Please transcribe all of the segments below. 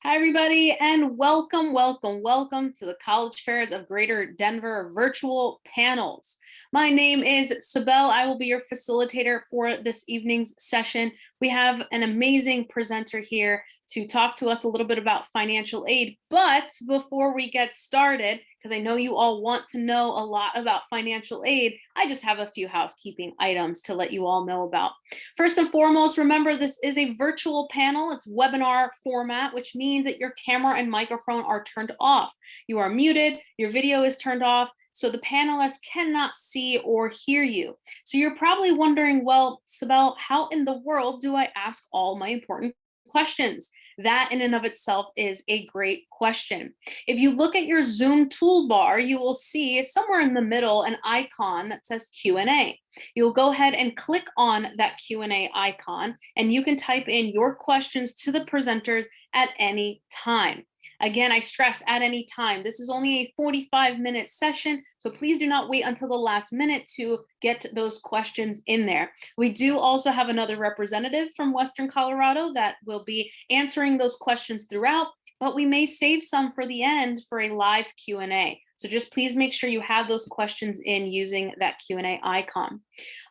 Hi, everybody, and welcome to the College Fairs of Greater Denver virtual panels. My name is Sibel. I will be your facilitator for this evening's session. We have an amazing presenter here to talk to us a little bit about financial aid. But before we get started, because I know you all want to know a lot about financial aid, I just have a few housekeeping items to let you all know about. First and foremost, remember this is a virtual panel. It's webinar format, which means that your camera and microphone are turned off. You are muted, your video is turned off, so the panelists cannot see or hear you. So you're probably wondering, well, Sibel, how in the world do I ask all my important questions? That in and of itself is a great question. If you look at your Zoom toolbar, you will see somewhere in the middle an icon that says Q&A. You'll go ahead and click on that Q&A icon, and you can type in your questions to the presenters at any time. Again, I stress at any time. This is only a 45-minute session, so please do not wait until the last minute to get those questions in there. We do also have another representative from Western Colorado that will be answering those questions throughout, but we may save some for the end for a live Q&A. So just please make sure you have those questions in using that Q&A icon.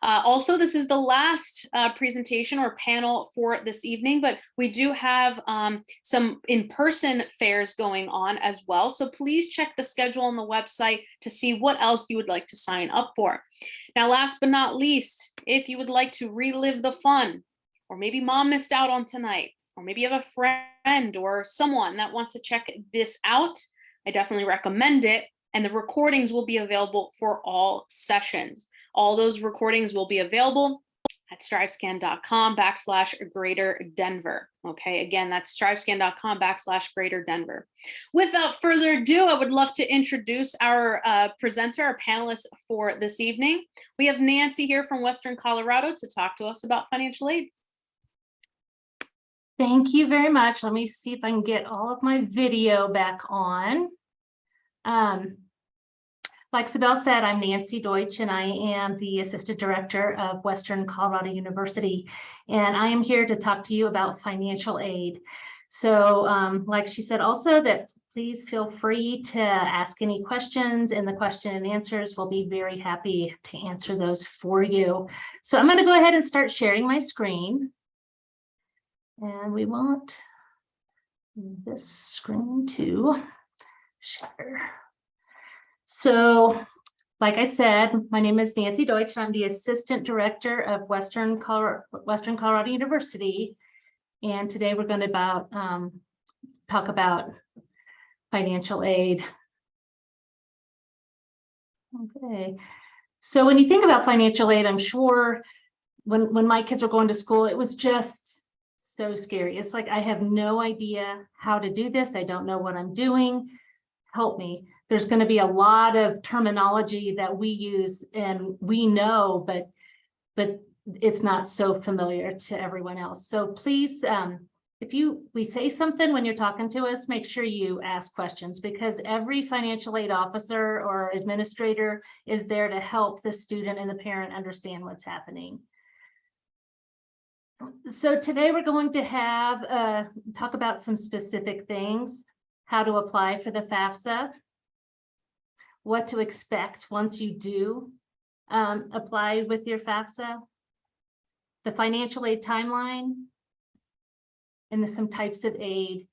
Also, this is the last presentation or panel for this evening, but we do have some in-person fairs going on as well. So please check the schedule on the website to see what else you would like to sign up for. Now, last but not least, if you would like to relive the fun, or maybe mom missed out on tonight, or maybe you have a friend or someone that wants to check this out, I definitely recommend it. And the recordings will be available for all sessions. All those recordings will be available at strivescan.com/Greater Denver. Okay, again, that's strivescan.com/Greater Denver. Without further ado, I would love to introduce our presenter, our panelist for this evening. We have Nancy here from Western Colorado to talk to us about financial aid. Thank you very much. Let me see if I can get all of my video back on. Like Sibel said, I'm Nancy Deutsch, and I am the Assistant Director of Western Colorado University, and I am here to talk to you about financial aid. So like she said also, that please feel free to ask any questions in the question and answers. We'll be very happy to answer those for you. So I'm going to go ahead and start sharing my screen. And we want this screen to share. So, like I said, my name is Nancy Deutsch, and I'm the Assistant Director of Western Colorado University. And today we're going to talk about financial aid. Okay. So when you think about financial aid, I'm sure when my kids were going to school, it was just so scary. It's like, I have no idea how to do this. I don't know what I'm doing. Help me. There's going to be a lot of terminology that we use and we know, but it's not so familiar to everyone else. So please, if we say something when you're talking to us, make sure you ask questions, because every financial aid officer or administrator is there to help the student and the parent understand what's happening. So today we're going to have talk about some specific things: how to apply for the FAFSA, what to expect once you do apply with your FAFSA, the financial aid timeline, and some types of aid.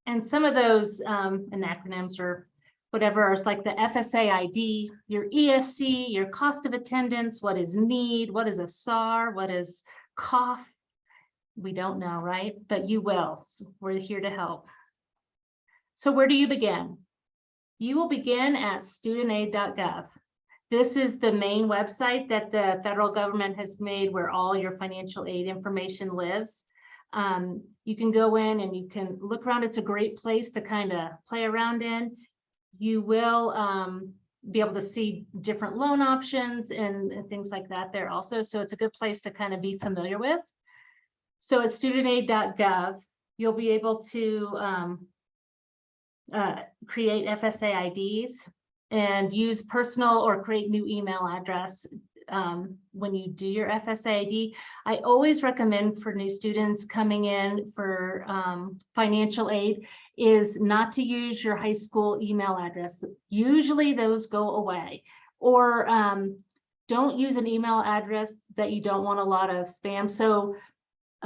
And some of those acronyms or whatever is like the FSA ID, your EFC, your cost of attendance, what is need, what is a SAR, what is COF. We don't know, right? But you will. So we're here to help. So where do you begin? You will begin at studentaid.gov. This is the main website that the federal government has made where all your financial aid information lives. You can go in and you can look around. It's a great place to kind of play around in. You will be able to see different loan options and things like that there also. So it's a good place to kind of be familiar with. So at studentaid.gov, you'll be able to create FSA IDs and use personal or create new email address when you do your FSA. I always recommend for new students coming in for financial aid is not to use your high school email address. Usually those go away, or don't use an email address that you don't want a lot of spam. So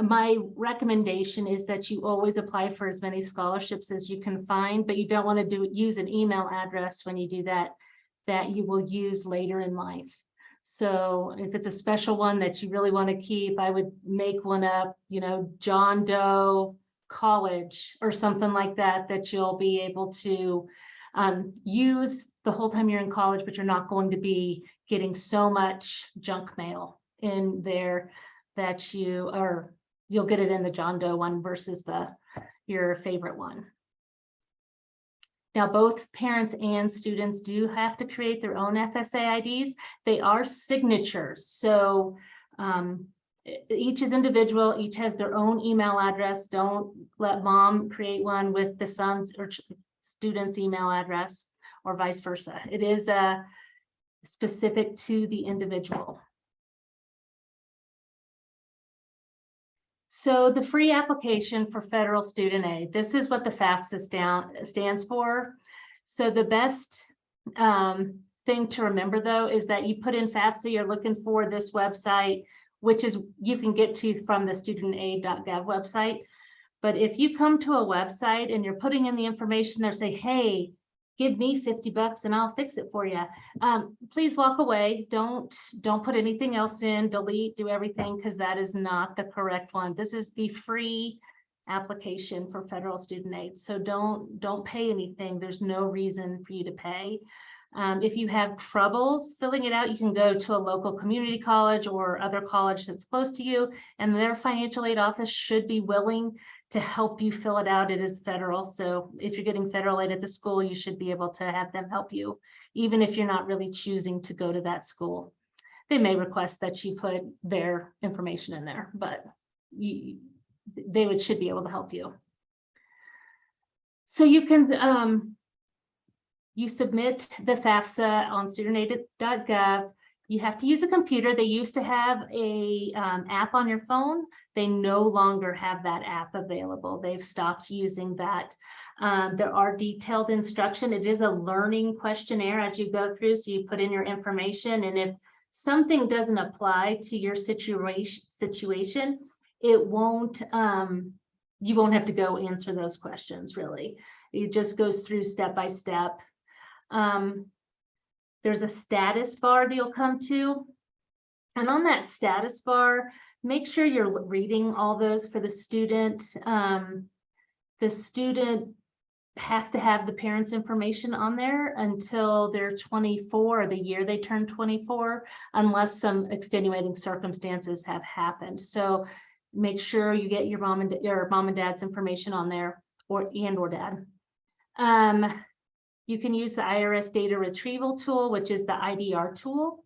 my recommendation is that you always apply for as many scholarships as you can find, but you don't want to use an email address when you do that you will use later in life. So if it's a special one that you really want to keep, I would make one up, you know, John Doe College or something like that, that you'll be able to use the whole time you're in college, but you're not going to be getting so much junk mail in there that you'll get it in the John Doe one versus your favorite one. Now, both parents and students do have to create their own FSA IDs. They are signatures, so each is individual, each has their own email address. Don't let mom create one with the son's or student's email address or vice versa. It is specific to the individual. So the free application for federal student aid, this is what the FAFSA stands for. So the best thing to remember, though, is that you put in FAFSA, you're looking for this website, which is you can get to from the studentaid.gov website. But if you come to a website and you're putting in the information there, say, hey, give me $50 and I'll fix it for you. Please walk away. Don't put anything else in, delete, do everything, because that is not the correct one. This is the free application for federal student aid. So don't pay anything. There's no reason for you to pay. If you have troubles filling it out, you can go to a local community college or other college that's close to you, and their financial aid office should be willing to help you fill it out. It is federal. So if you're getting federal aid at the school, you should be able to have them help you, even if you're not really choosing to go to that school. They may request that you put their information in there, but they should be able to help you. So you can, you submit the FAFSA on studentaid.gov. You have to use a computer. They used to have a app on your phone. They no longer have that app available. They've stopped using that. There are detailed instruction. It is a learning questionnaire as you go through. So you put in your information, and if something doesn't apply to your situation, it won't. You won't have to go answer those questions. Really, it just goes through step by step. There's a status bar that you'll come to, and on that status bar, make sure you're reading all those for the student. The student has to have the parents' information on there until they're 24, the year they turn 24, unless some extenuating circumstances have happened. So make sure you get your mom and dad's information on there, or dad. You can use the IRS data retrieval tool, which is the IDR tool.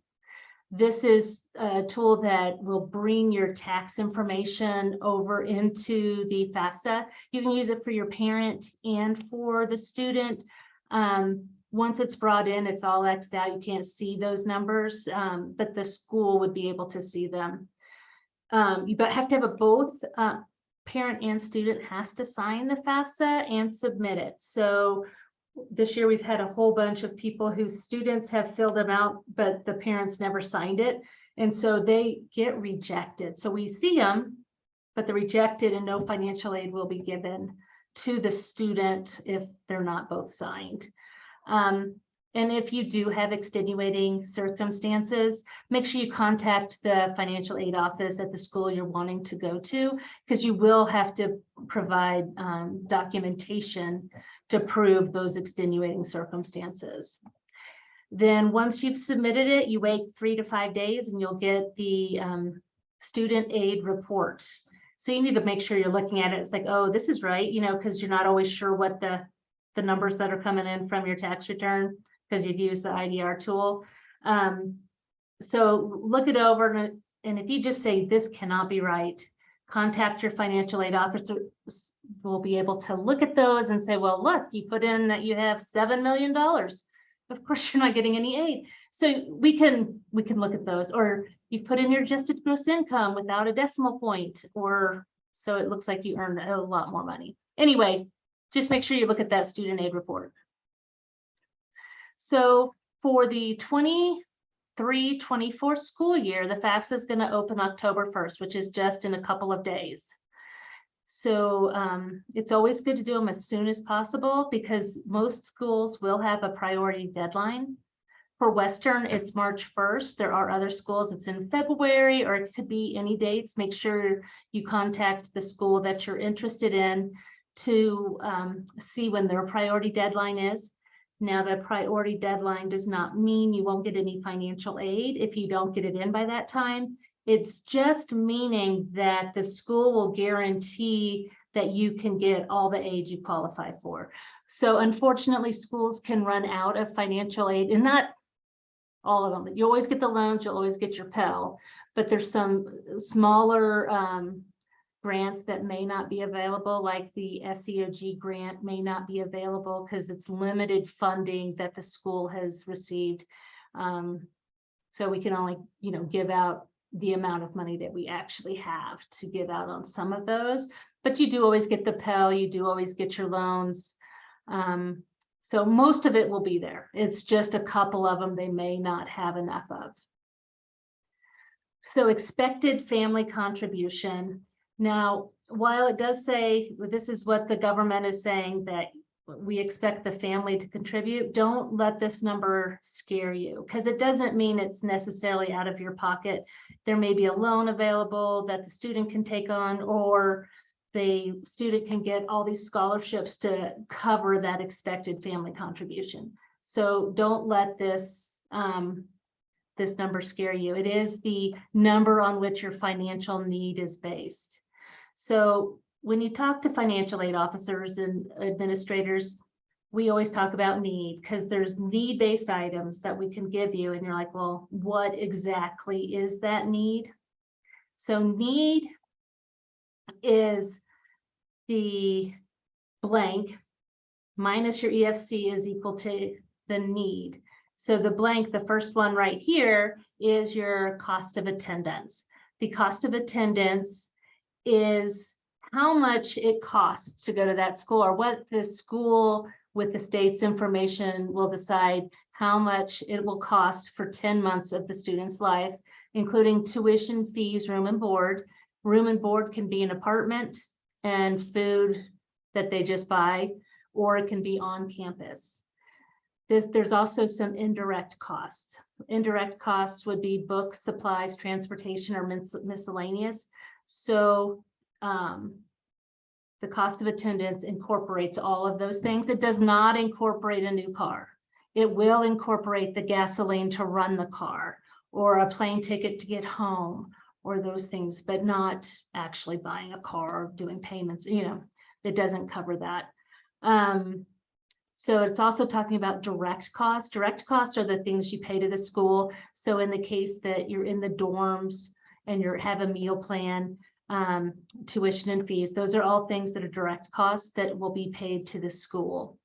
This is a tool that will bring your tax information over into the FAFSA. You can use it for your parent and for the student. Once it's brought in, it's all X'd out. You can't see those numbers, but the school would be able to see them. You have to have both parent and student has to sign the FAFSA and submit it. So this year we've had a whole bunch of people whose students have filled them out, but the parents never signed it. And so they get rejected. So we see them, but they're rejected, and no financial aid will be given to the student if they're not both signed. And if you do have extenuating circumstances, make sure you contact the financial aid office at the school you're wanting to go to, because you will have to provide documentation to prove those extenuating circumstances. Then once you've submitted it, you wait 3 to 5 days and you'll get the student aid report. So you need to make sure you're looking at it. It's like, oh, this is right, you know, because you're not always sure what the numbers that are coming in from your tax return, because you've used the IDR tool. So look it over, and if you just say this cannot be right, contact your financial aid officer. We'll be able to look at those and say, well, look, you put in that you have $7 million. of course you're not getting any aid. So we can look at those, or you've put in your adjusted gross income without a decimal point, or so it looks like you earned a lot more money. Anyway, just make sure you look at that student aid report. So for the 23-24 school year, the FAFSA is going to open October 1st, which is just in a couple of days. So it's always good to do them as soon as possible because most schools will have a priority deadline. For Western, it's March 1st. There are other schools, it's in February, or it could be any dates. Make sure you contact the school that you're interested in to see when their priority deadline is. Now, the priority deadline does not mean you won't get any financial aid if you don't get it in by that time. It's just meaning that the school will guarantee that you can get all the aid you qualify for. So unfortunately, schools can run out of financial aid, and not all of them. You always get the loans, you'll always get your Pell, but there's some smaller grants that may not be available, like the SEOG grant may not be available because it's limited funding that the school has received. So we can only, give out the amount of money that we actually have to give out on some of those, but you do always get the Pell, you do always get your loans. So most of it will be there. It's just a couple of them they may not have enough of. So expected family contribution. Now, while it does say, this is what the government is saying, that we expect the family to contribute, don't let this number scare you, because it doesn't mean it's necessarily out of your pocket. There may be a loan available that the student can take on, or the student can get all these scholarships to cover that expected family contribution. So don't let this this number scare you. It is the number on which your financial need is based. So when you talk to financial aid officers and administrators, we always talk about need, because there's need-based items that we can give you, and you're like, well, what exactly is that need? So need is the blank minus your EFC is equal to the need. So the blank, the first one right here, is your cost of attendance. The cost of attendance is how much it costs to go to that school, or what the school with the state's information will decide how much it will cost for 10 months of the student's life, including tuition, fees, room and board. Room and board can be an apartment and food that they just buy, or it can be on campus. There's also some indirect costs. Indirect costs would be books, supplies, transportation, or miscellaneous. So the cost of attendance incorporates all of those things. It does not incorporate a new car. It will incorporate the gasoline to run the car, or a plane ticket to get home, or those things, but not actually buying a car or doing payments. It doesn't cover that. So it's also talking about direct costs. Direct costs are the things you pay to the school. So in the case that you're in the dorms and you have a meal plan, tuition and fees, those are all things that are direct costs that will be paid to the school.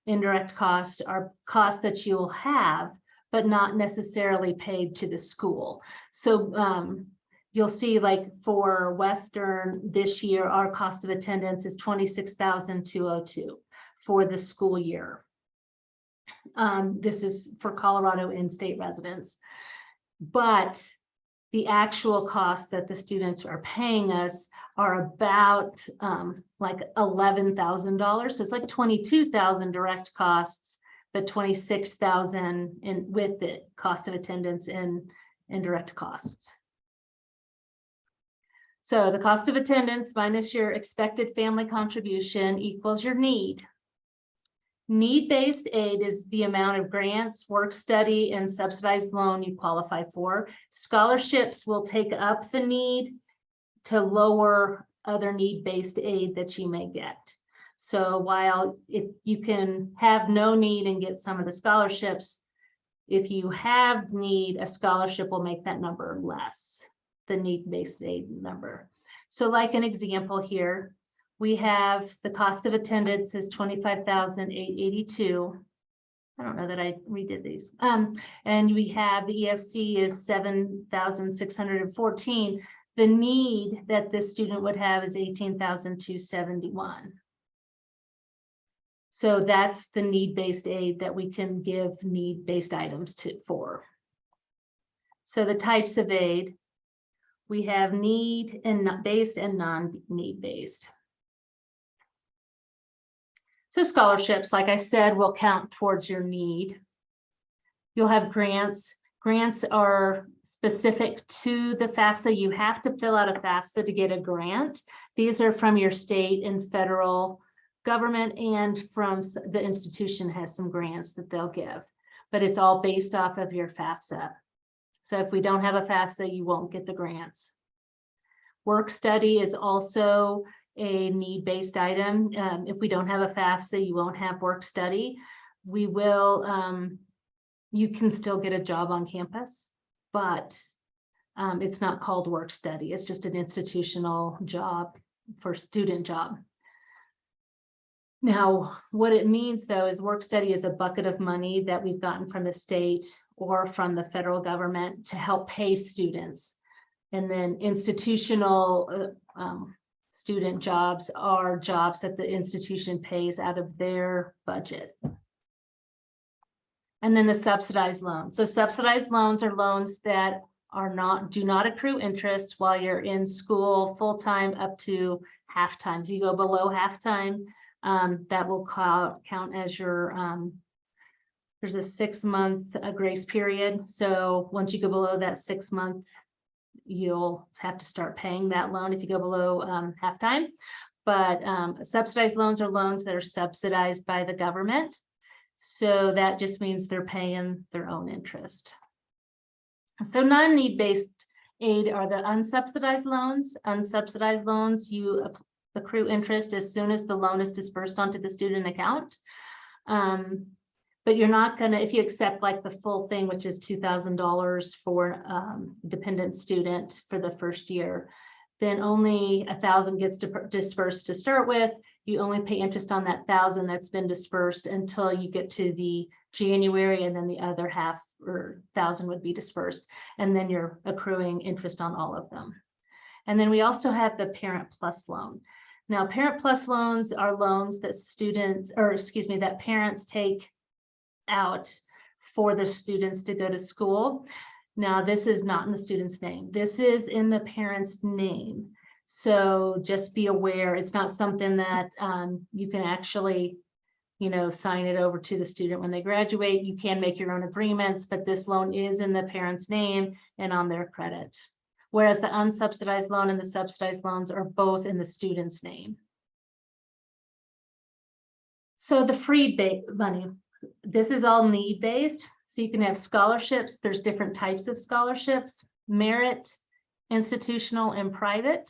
Indirect costs are costs that you'll have, but not necessarily paid to the school. So you'll see, like for Western this year, our cost of attendance is $26,202 for the school year. This is for Colorado in-state residents, but the actual costs that the students are paying us are about like $11,000. So it's like $22,000 direct costs, but $26,000 in with the cost of attendance and indirect costs. So the cost of attendance minus your expected family contribution equals your need. Need-based aid is the amount of grants, work study, and subsidized loan you qualify for. Scholarships will take up the need to lower other need-based aid that you may get. So while if you can have no need and get some of the scholarships, if you have need, a scholarship will make that number less, the need-based aid number. So like an example here, we have the cost of attendance is $25,882. I don't know that I redid these. And we have the EFC is 7,614. The need that this student would have is 18,271. So that's the need-based aid that we can give need-based items for. So the types of aid, we have need and based and non-need based. So scholarships, like I said, will count towards your need. You'll have grants. Grants are specific to the FAFSA. You have to fill out a FAFSA to get a grant. These are from your state and federal government, and from the institution has some grants that they'll give, but it's all based off of your FAFSA. So if we don't have a FAFSA, you won't get the grants. Work study is also a need-based item. If we don't have a FAFSA, you won't have work study. We will, you can still get a job on campus, but it's not called work study. It's just an institutional job for student job. Now, what it means though is work study is a bucket of money that we've gotten from the state or from the federal government to help pay students. And then institutional student jobs are jobs that the institution pays out of their budget. And then the subsidized loans. So subsidized loans are loans that do not accrue interest while you're in school full-time up to half-time. If you go below half-time, that will count as your, there's a 6-month grace period. So once you go below that 6-month, you'll have to start paying that loan if you go below half-time. But subsidized loans are loans that are subsidized by the government. So that just means they're paying their own interest. So non-need-based aid are the unsubsidized loans. Unsubsidized loans, you accrue interest as soon as the loan is dispersed onto the student account. But you're not gonna, if you accept like the full thing, which is $2,000 for dependent student for the first year, then only 1,000 gets dispersed to start with. You only pay interest on that 1,000 that's been dispersed until you get to the January, and then the other half or 1,000 would be dispersed. And then you're accruing interest on all of them. And then we also have the Parent Plus loan. Now, Parent Plus loans are loans that students, or excuse me, that parents take out for the students to go to school. Now, this is not in the student's name. This is in the parent's name. So just be aware, it's not something that you can actually, sign it over to the student when they graduate. You can make your own agreements, but this loan is in the parent's name and on their credit. Whereas the unsubsidized loan and the subsidized loans are both in the student's name. So the free money, this is all need-based. So you can have scholarships. There's different types of scholarships: merit, institutional, and private.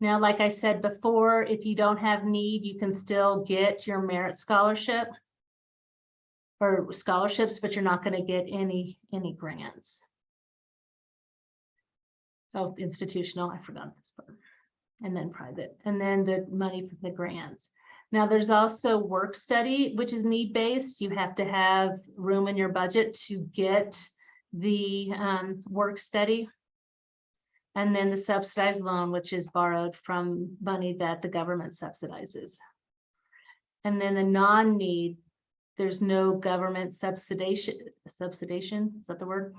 Now, like I said before, if you don't have need, you can still get your merit scholarship or scholarships, but you're not going to get any grants. Oh, institutional, I forgot this part. And then private, and then the money for the grants. Now, there's also work study, which is need-based. You have to have room in your budget to get the work study. And then the subsidized loan, which is borrowed from money that the government subsidizes. And then the non-need, there's no government subsidization, is that the word?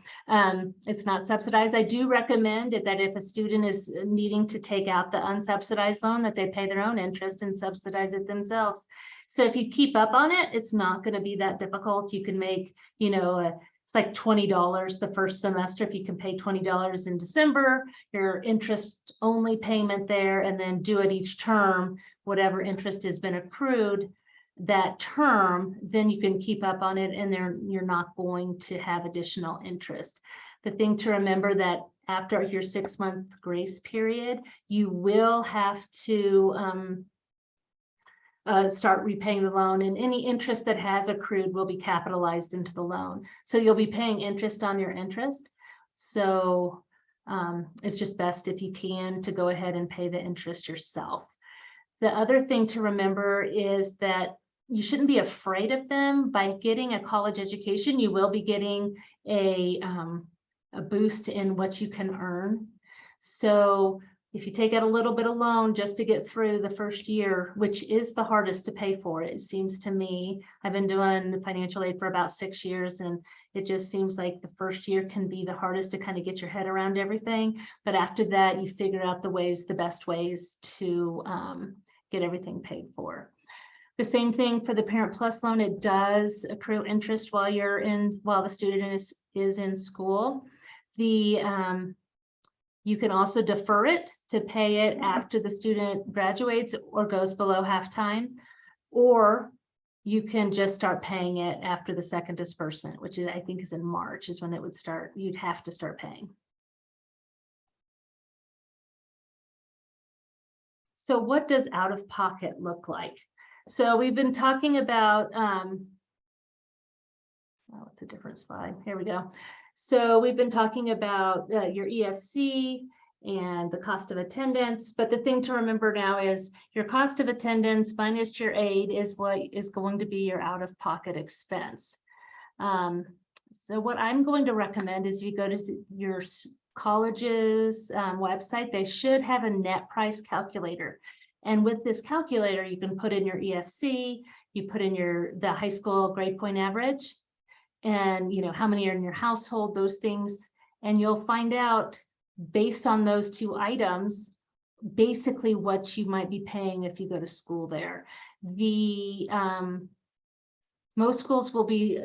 It's not subsidized. I do recommend that if a student is needing to take out the unsubsidized loan, that they pay their own interest and subsidize it themselves. So if you keep up on it, it's not going to be that difficult. You can make, it's like $20 the first semester. If you can pay $20 in December, your interest only payment there, and then do it each term, whatever interest has been accrued that term, then you can keep up on it, and you're not going to have additional interest. The thing to remember that after your 6-month grace period, you will have to start repaying the loan, and any interest that has accrued will be capitalized into the loan. So you'll be paying interest on your interest. So it's just best, if you can, to go ahead and pay the interest yourself. The other thing to remember is that you shouldn't be afraid of them. By getting a college education, you will be getting a boost in what you can earn. So if you take out a little bit of loan just to get through the first year, which is the hardest to pay for, it seems to me. I've been doing financial aid for about 6 years, and it just seems like the first year can be the hardest to kind of get your head around everything. But after that, you figure out the best ways to get everything paid for. The same thing for the Parent Plus loan. It does accrue interest while the student is in school. You can also defer it to pay it after the student graduates or goes below half-time, or you can just start paying it after the second disbursement, which I think is in March, is when it would start. You'd have to start paying. So what does out of pocket look like? So we've been talking about, it's a different slide. Here we go. So we've been talking about your EFC and the cost of attendance, but the thing to remember now is your cost of attendance minus your aid is what is going to be your out-of-pocket expense. So what I'm going to recommend is you go to your college's website. They should have a net price calculator. And with this calculator, you can put in your EFC, you put in the high school grade point average, and how many are in your household, those things, and you'll find out based on those two items basically what you might be paying if you go to school there. Most schools will be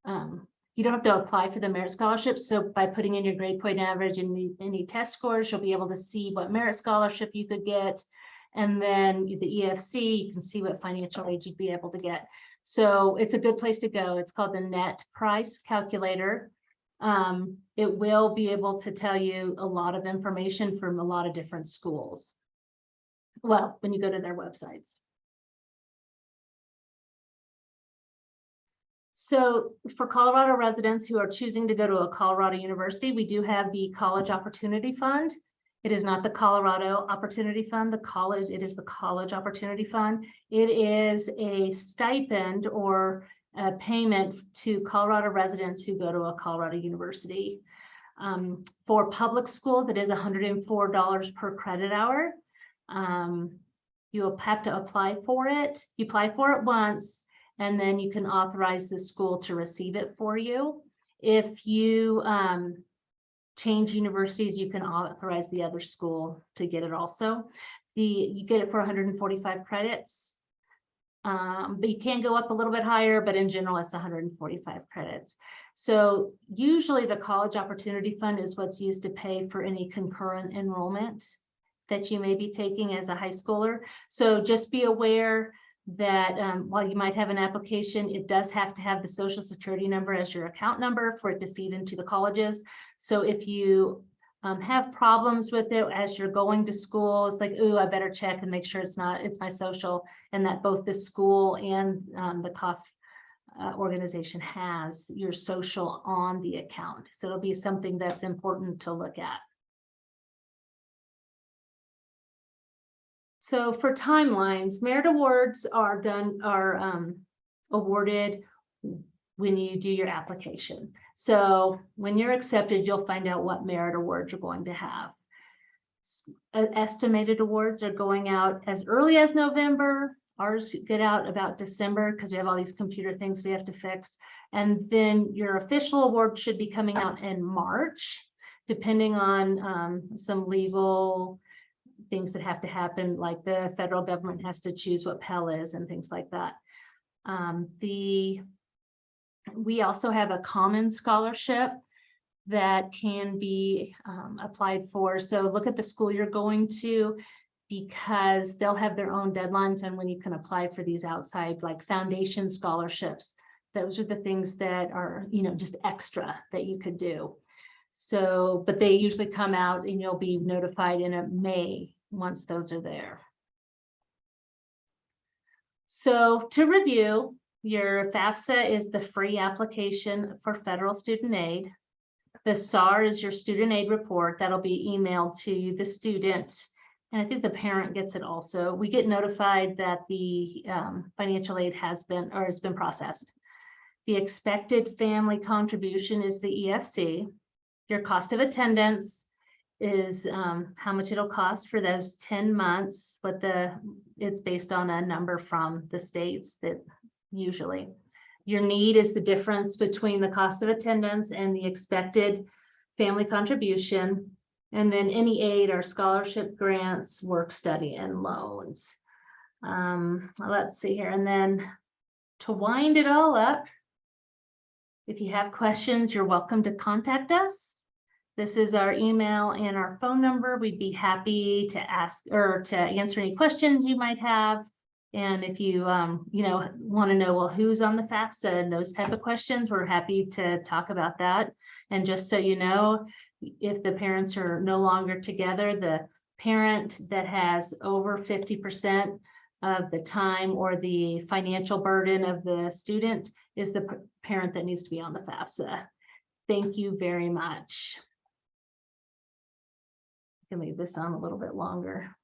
you don't have to apply for the merit scholarships. So by putting in your grade point average and any test scores, you'll be able to see what merit scholarship you could get. And then the EFC, you can see what financial aid you'd be able to get. So it's a good place to go. It's called the net price calculator. It will be able to tell you a lot of information from a lot of different schools. Well, when you go to their websites. So for Colorado residents who are choosing to go to a Colorado university, we do have the College Opportunity Fund. It is not the Colorado Opportunity Fund, it is the College Opportunity Fund. It is a stipend or a payment to Colorado residents who go to a Colorado university. For public schools, it is $104 per credit hour. You'll have to apply for it. You apply for it once, and then you can authorize the school to receive it for you. If you change universities, you can authorize the other school to get it also. You get it for 145 credits, but you can go up a little bit higher, but in general, it's 145 credits. So usually the College Opportunity Fund is what's used to pay for any concurrent enrollment that you may be taking as a high schooler. So just be aware that while you might have an application, it does have to have the Social Security number as your account number for it to feed into the colleges. So if you have problems with it as you're going to school, it's like, ooh, I better check and make sure it's my social, and that both the school and the COF organization has your social on the account. So it'll be something that's important to look at. So for timelines, merit awards are awarded when you do your application. So when you're accepted, you'll find out what merit awards you're going to have. Estimated awards are going out as early as November. Ours get out about December because we have all these computer things we have to fix. And then your official award should be coming out in March, depending on some legal things that have to happen, like the federal government has to choose what Pell is and things like that. We also have a common scholarship that can be applied for. So look at the school you're going to, because they'll have their own deadlines on when you can apply for these outside, like foundation scholarships. Those are the things that are, just extra that you could do. So, but they usually come out and you'll be notified in May once those are there. So to review, your FAFSA is the free application for federal student aid. The SAR is your student aid report that'll be emailed to the student And I think the parent gets it also. We get notified that the financial aid has been processed. The expected family contribution is the EFC. Your cost of attendance is how much it'll cost for those 10 months, but it's based on a number from the states that usually. Your need is the difference between the cost of attendance and the expected family contribution. And then any aid or scholarship, grants, work study, and loans. Let's see here. And then to wind it all up, if you have questions, you're welcome to contact us. This is our email and our phone number. We'd be happy to ask or to answer any questions you might have. And if you, want to know, well, who's on the FAFSA and those type of questions, we're happy to talk about that. And just so you know, if the parents are no longer together, the parent that has over 50% of the time or the financial burden of the student is the parent that needs to be on the FAFSA. Thank you very much. I can leave this on a little bit longer.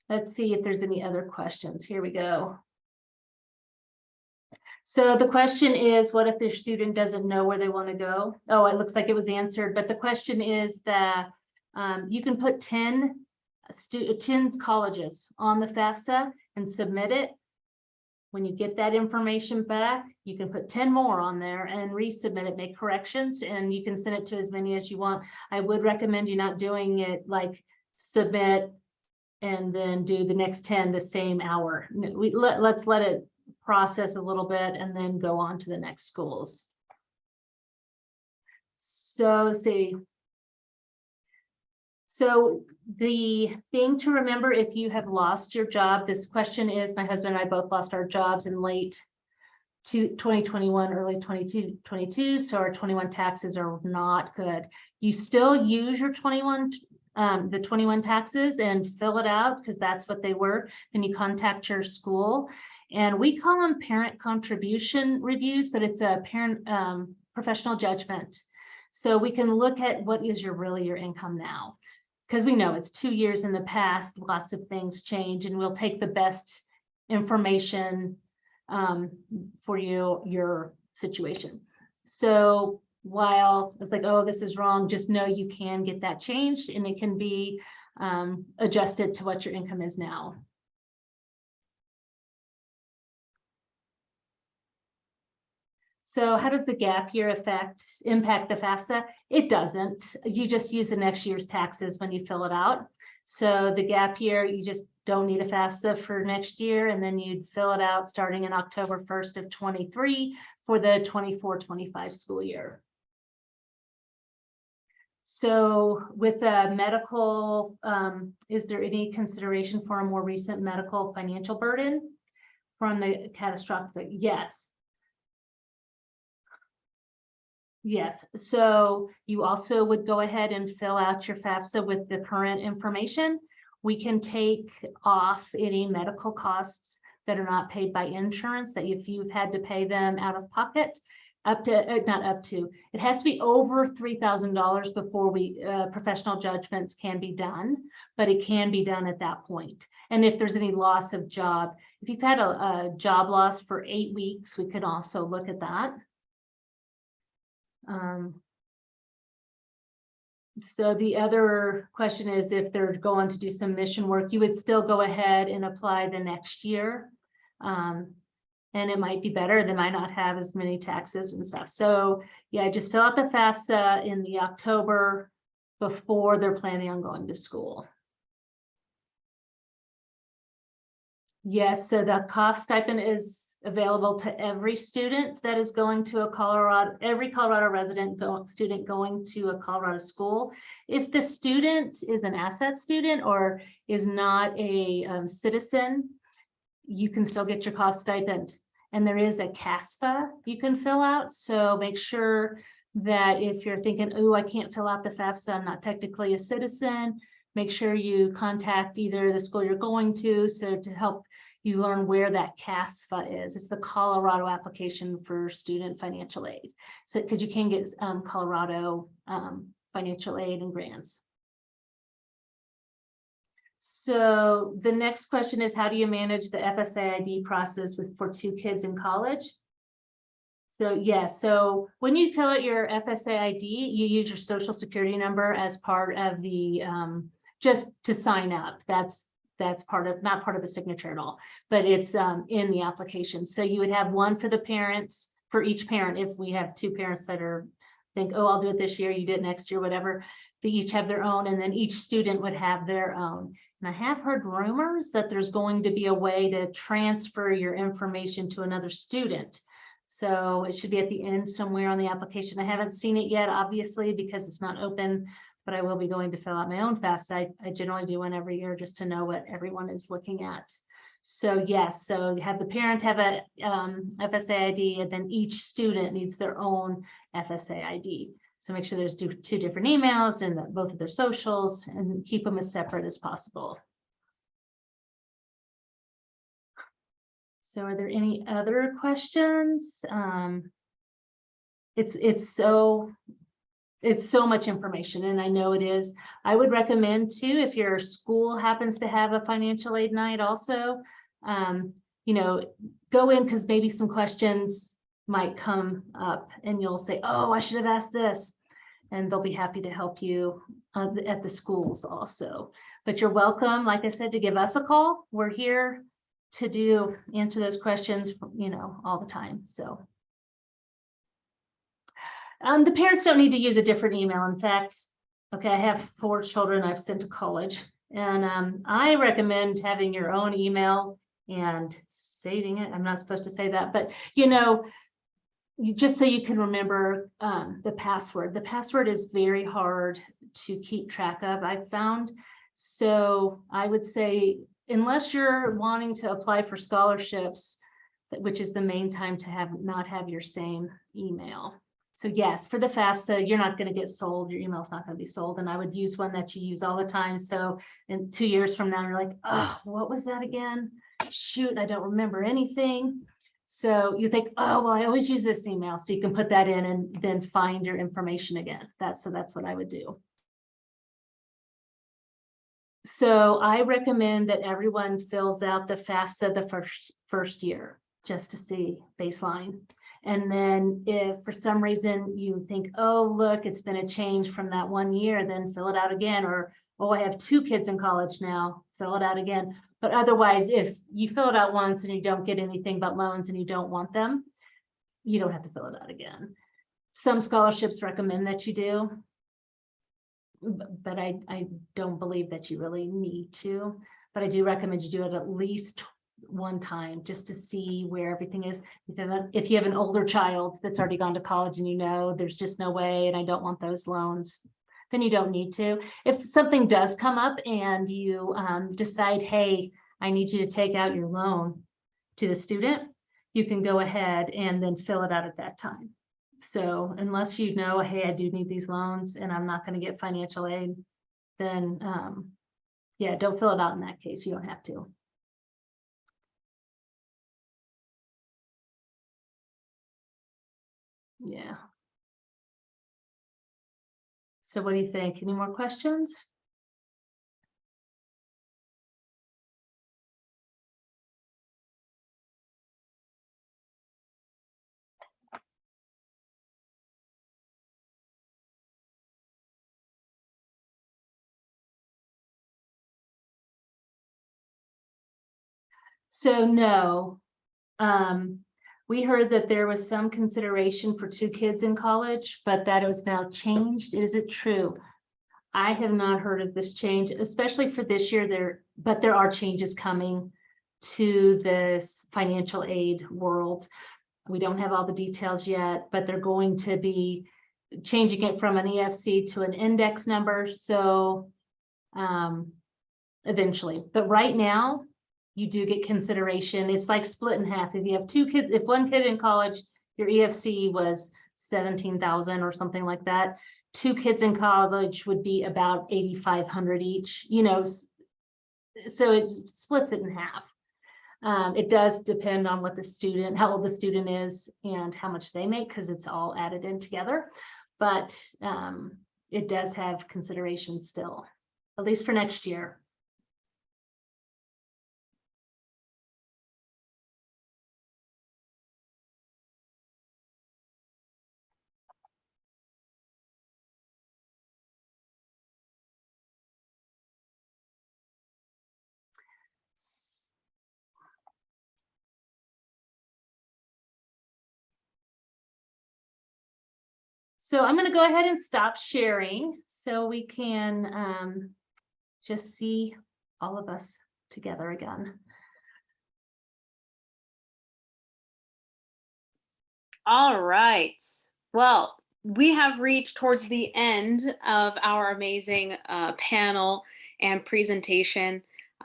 Let's see if there's any other questions. Here we go. So the question is, what if the student doesn't know where they want to go? Oh, it looks like it was answered, but the question is that you can put 10 colleges on the FAFSA and submit it. When you get that information back, you can put 10 more on there and resubmit it, make corrections, and you can send it to as many as you want. I would recommend you not doing it like submit and then do the next 10 the same hour. Let's let it process a little bit and then go on to the next schools. So let's see. So the thing to remember if you have lost your job, this question is, my husband and I both lost our jobs in late 2021, early 2022. So our 21 taxes are not good. You still use your 21 taxes and fill it out because that's what they were. Then you contact your school. And we call them parent contribution reviews, but it's a parent professional judgment. So we can look at what is your income now, because we know it's 2 years in the past, lots of things change, and we'll take the best information for your situation. So while it's like, oh, this is wrong, just know you can get that changed and it can be adjusted to what your income is now. So how does the gap year impact the FAFSA? It doesn't. You just use the next year's taxes when you fill it out. So the gap year, you just don't need a FAFSA for next year, and then you'd fill it out starting in October 1st of 23 for the 24-25 school year. So with the medical, is there any consideration for a more recent medical financial burden from the catastrophic? Yes. Yes, so you also would go ahead and fill out your FAFSA with the current information. We can take off any medical costs that are not paid by insurance, that if you've had to pay them out of pocket, it has to be over $3,000 before professional judgments can be done, but it can be done at that point. And if there's any loss of job, if you've had a job loss for 8 weeks, we could also look at that. So the other question is, if they're going to do some mission work, you would still go ahead and apply the next year. And it might be better. They might not have as many taxes and stuff. So yeah, just fill out the FAFSA in the October before they're planning on going to school. Yes, so the cost stipend is available to every student that is going to every Colorado resident student going to a Colorado school. If the student is an asset student or is not a citizen, you can still get your cost stipend. And there is a CASFA you can fill out. So make sure that if you're thinking, oh, I can't fill out the FAFSA, I'm not technically a citizen, make sure you contact either the school you're going to, so to help you learn where that CASFA is. It's the Colorado application for student financial aid. So because you can get Colorado financial aid and grants. So the next question is, how do you manage the FSA ID process for 2 kids in college? So yes, so when you fill out your FSA ID, you use your social security number as part of the, just to sign up. That's part of, not part of the signature at all, but it's in the application. So you would have one for the parents, for each parent. If we have 2 parents that think, oh, I'll do it this year, you do it next year, whatever, they each have their own, and then each student would have their own. And I have heard rumors that there's going to be a way to transfer your information to another student. So it should be at the end somewhere on the application. I haven't seen it yet, obviously, because it's not open, but I will be going to fill out my own FAFSA. I generally do one every year just to know what everyone is looking at. So yes, so you have the parent have a FSA ID, and then each student needs their own FSA ID. So make sure there's 2 different emails and both of their socials, and keep them as separate as possible. So are there any other questions? It's so much information, and I know it is. I would recommend too, if your school happens to have a financial aid night also, you know, go in, because maybe some questions might come up and you'll say, oh, I should have asked this. And they'll be happy to help you at the schools also. But you're welcome, like I said, to give us a call. We're here to answer those questions, you know, all the time. So the parents don't need to use a different email. In fact, okay, I have 4 children I've sent to college, and I recommend having your own email and saving it. I'm not supposed to say that, but you know, just so you can remember the password. The password is very hard to keep track of, I've found. So I would say, unless you're wanting to apply for scholarships, which is the main time to not have your same email. So yes, for the FAFSA, you're not going to get sold. Your email's not going to be sold. And I would use one that you use all the time. So in 2 years from now, you're like, oh, what was that again? Shoot, I don't remember anything. So you think, oh, well, I always use this email. So you can put that in and then find your information again. That's what I would do. So I recommend that everyone fills out the FAFSA the first year, just to see baseline. And then if for some reason you think, oh, look, it's been a change from that 1 year, then fill it out again. Or, oh, I have 2 kids in college now, fill it out again. But otherwise, if you fill it out once and you don't get anything but loans and you don't want them, you don't have to fill it out again. Some scholarships recommend that you do, but I don't believe that you really need to. But I do recommend you do it at least 1 time, just to see where everything is. If you have an older child that's already gone to college and you know there's just no way and I don't want those loans, then you don't need to. If something does come up and you decide, hey, I need you to take out your loan to the student, you can go ahead and then fill it out at that time. So unless you know, hey, I do need these loans and I'm not going to get financial aid, then yeah, don't fill it out in that case. You don't have to. Yeah. So what do you think? Any more questions? So no, we heard that there was some consideration for 2 kids in college, but that was now changed. Is it true? I have not heard of this change, especially for this year. But there are changes coming to this financial aid world. We don't have all the details yet, but they're going to be changing it from an EFC to an index number. So eventually, but right now, you do get consideration. It's like split in half. If you have 2 kids, if 1 kid in college, your EFC was 17,000 or something like that. 2 kids in college would be about 8,500 each, you know, so it splits it in half. It does depend on what the student, how old the student is and how much they make, because it's all added in together. But it does have consideration still, at least for next year. So I'm going to go ahead and stop sharing so we can just see all of us together again. All right. Well, we have reached towards the end of our amazing panel and presentation.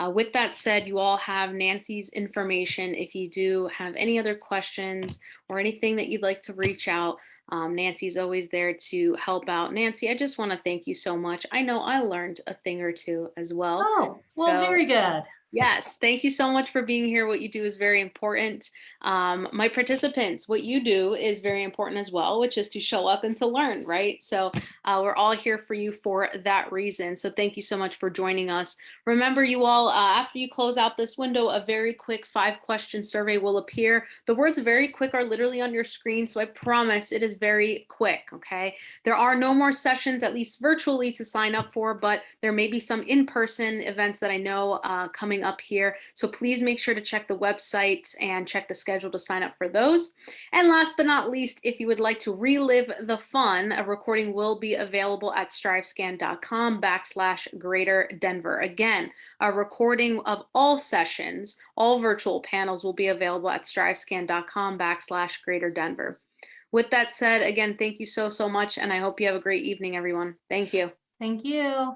With that said, you all have Nancy's information. If you do have any other questions or anything that you'd like to reach out, Nancy's always there to help out. Nancy, I just want to thank you so much. I know I learned a thing or two as well. Oh, well, very good. Yes, thank you so much for being here. What you do is very important. My participants, what you do is very important as well, which is to show up and to learn, right? So we're all here for you for that reason. So thank you so much for joining us. Remember, you all, after you close out this window, a very quick 5-question survey will appear. The words very quick are literally on your screen, so I promise it is very quick, okay? There are no more sessions, at least virtually, to sign up for, but there may be some in-person events that I know coming up here. So please make sure to check the website and check the schedule to sign up for those. And last but not least, if you would like to relive the fun, a recording will be available at strivescan.com/Greater Denver. Again, a recording of all sessions, all virtual panels will be available at strivescan.com/Greater Denver. With that said, again, thank you so much, and I hope you have a great evening, everyone. Thank you. Thank you.